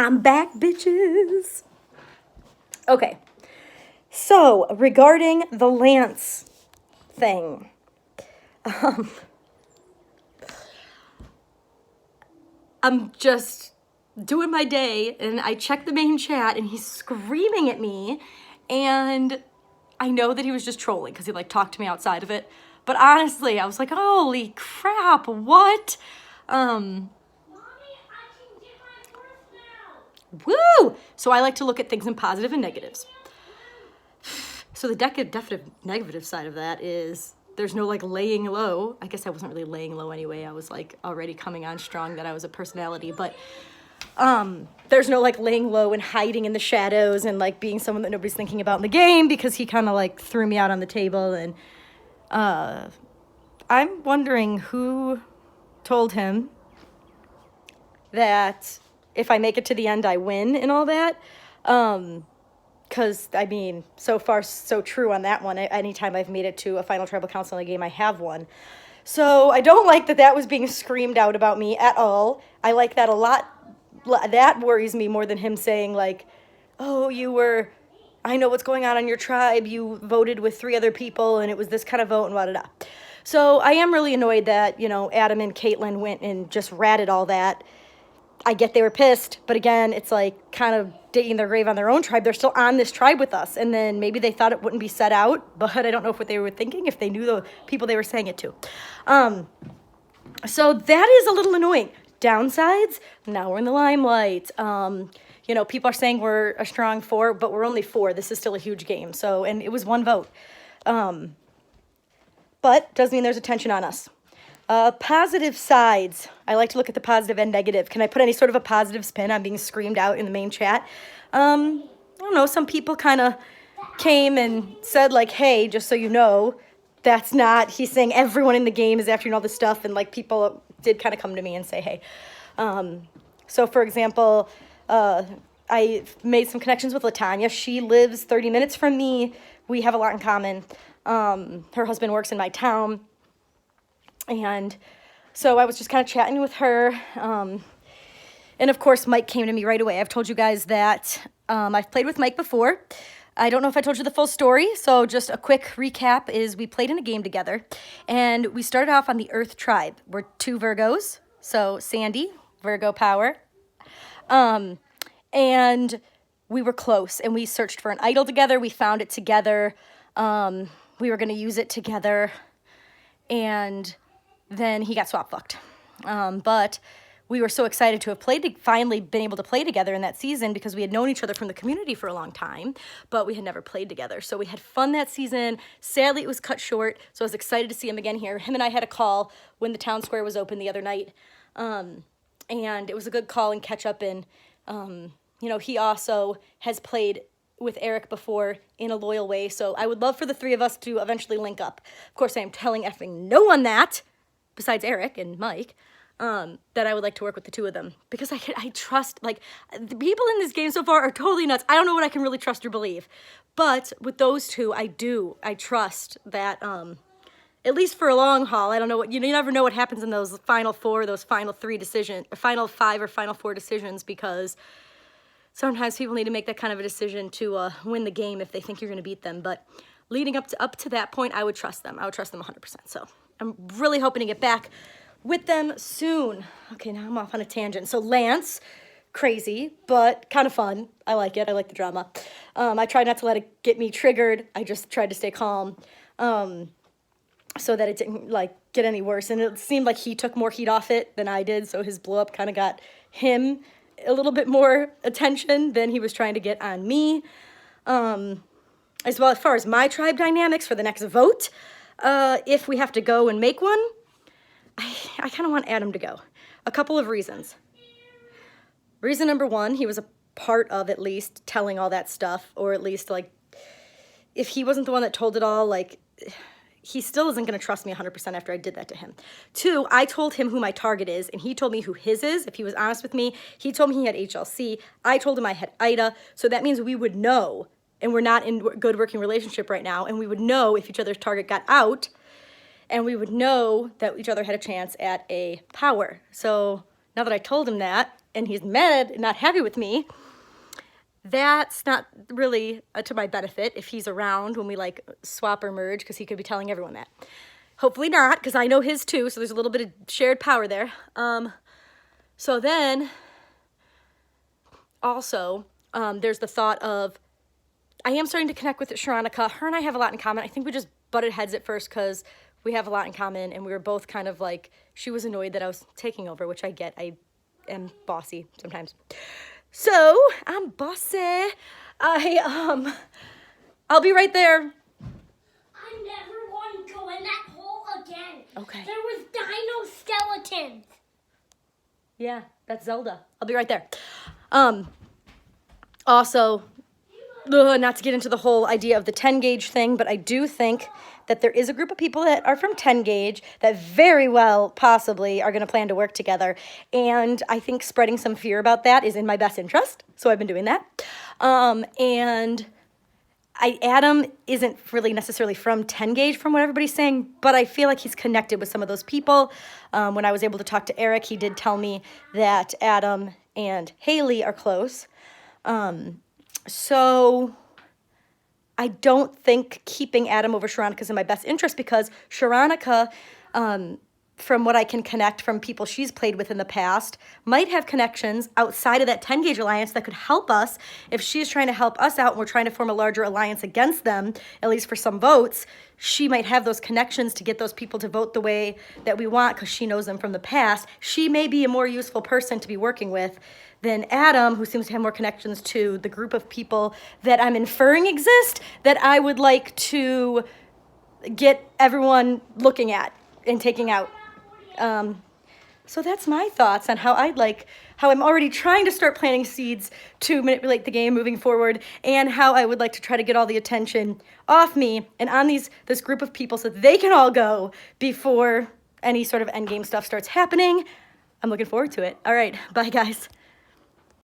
I'm back, bitches. Okay, so regarding the Lance thing, I'm just doing my day and I check the main chat and he's screaming at me, and I know that he was just trolling because he like talked to me outside of it. But honestly, I was like, holy crap, what? Mommy, I can get my birth now. Woo! So I like to look at things in positive and negatives. So the definite negative side of that is there's no like laying low. I guess I wasn't really laying low anyway. I was like already coming on strong that I was a personality, but there's no like laying low and hiding in the shadows and like being someone that nobody's thinking about in the game, because he kind of like threw me out on the table. And I'm wondering who told him that if I make it to the end, I win and all that. Because, I mean, so far, so true on that one. Anytime I've made it to a final tribal council in a game, I have won. So I don't like that that was being screamed out about me at all. I like that a lot. That worries me more than him saying, like, oh, I know what's going on in your tribe. You voted with 3 other people, and it was this kind of vote, and blah, blah, blah. So I am really annoyed that, Adam and Caitlin went and just ratted all that. I get they were pissed, but again, it's like kind of digging their grave on their own tribe. They're still on this tribe with us, and then maybe they thought it wouldn't be said out, but I don't know what they were thinking if they knew the people they were saying it to. So that is a little annoying. Downsides, now we're in the limelight. People are saying we're a strong 4, but we're only 4. This is still a huge game. So, and it was 1 vote. But doesn't mean there's attention on us. Positive sides. I like to look at the positive and negative. Can I put any sort of a positive spin on being screamed out in the main chat? I don't know. Some people kind of came and said like, hey, just so you know, that's not, he's saying everyone in the game is after you and all this stuff. And like people did kind of come to me and say, hey. So for example, I made some connections with LaTanya. She lives 30 minutes from me. We have a lot in common. Her husband works in my town. And so I was just kind of chatting with her. And of course, Mike came to me right away. I've told you guys that I've played with Mike before. I don't know if I told you the full story. So just a quick recap is we played in a game together. And we started off on the Earth tribe. We're 2 Virgos. So Sandy, Virgo power. And we were close. And we searched for an idol together. We found it together. We were going to use it together. And then he got swap fucked. But we were so excited to have finally been able to play together in that season, because we had known each other from the community for a long time, but we had never played together. So we had fun that season. Sadly, it was cut short. So I was excited to see him again here. Him and I had a call when the town square was open the other night. And it was a good call and catch up. And, he also has played with Eric before in a loyal way. So I would love for the 3 of us to eventually link up. Of course, I am telling effing no one that, besides Eric and Mike, that I would like to work with the 2 of them, because I trust, like, the people in this game so far are totally nuts. I don't know what I can really trust or believe, but with those 2, I trust that, at least for a long haul. I don't know you never know what happens in those final 4, those final 3 decisions, final 5 or final 4 decisions, because sometimes people need to make that kind of a decision to win the game if they think you're going to beat them. But leading up to that point, I would trust them. I would trust them 100%. So I'm really hoping to get back with them soon. Okay, now I'm off on a tangent. So Lance, crazy, but kind of fun. I like it. I like the drama. I try not to let it get me triggered. I just tried to stay calm so that it didn't like get any worse. And it seemed like he took more heat off it than I did. So his blow up kind of got him a little bit more attention than he was trying to get on me. As well, as far as my tribe dynamics for the next vote, if we have to go and make one, I kind of want Adam to go. A couple of reasons. Reason number 1, he was a part of at least telling all that stuff, or at least like, if he wasn't the one that told it all, like, he still isn't going to trust me 100% after I did that to him. 2, I told him who my target is, and he told me who his is. If he was honest with me, he told me he had HLC. I told him I had IDA. So that means we would know, and we're not in a good working relationship right now, and we would know if each other's target got out, and we would know that each other had a chance at a power. So now that I told him that, and he's mad and not happy with me, that's not really to my benefit if he's around when we like swap or merge, because he could be telling everyone that. Hopefully not, because I know his too, so there's a little bit of shared power there. So then also there's the thought of, I am starting to connect with Sharonica. Her and I have a lot in common. I think we just butted heads at first because we have a lot in common, and we were both kind of like, she was annoyed that I was taking over, which I get. I am bossy sometimes. So I'm bossy. I'll be right there. I never want to go in that hole again. Okay. There was dino skeletons. Yeah, that's Zelda. I'll be right there. Also, not to get into the whole idea of the 10 gauge thing, but I do think that there is a group of people that are from 10 gauge that very well possibly are going to plan to work together. And I think spreading some fear about that is in my best interest. So I've been doing that. And Adam isn't really necessarily from 10 gauge from what everybody's saying, but I feel like he's connected with some of those people. When I was able to talk to Eric, he did tell me that Adam and Haley are close. So I don't think keeping Adam over Sharonica is in my best interest, because Sharonica, from what I can connect from people she's played with in the past, might have connections outside of that 10 gauge alliance that could help us if she's trying to help us out and we're trying to form a larger alliance against them, at least for some votes. She might have those connections to get those people to vote the way that we want because she knows them from the past. She may be a more useful person to be working with than Adam, who seems to have more connections to the group of people that I'm inferring exist, that I would like to get everyone looking at and taking out. So that's my thoughts on how I'm already trying to start planting seeds to manipulate the game moving forward, and how I would like to try to get all the attention off me and on this group of people so that they can all go before any sort of endgame stuff starts happening. I'm looking forward to it. All right, bye guys.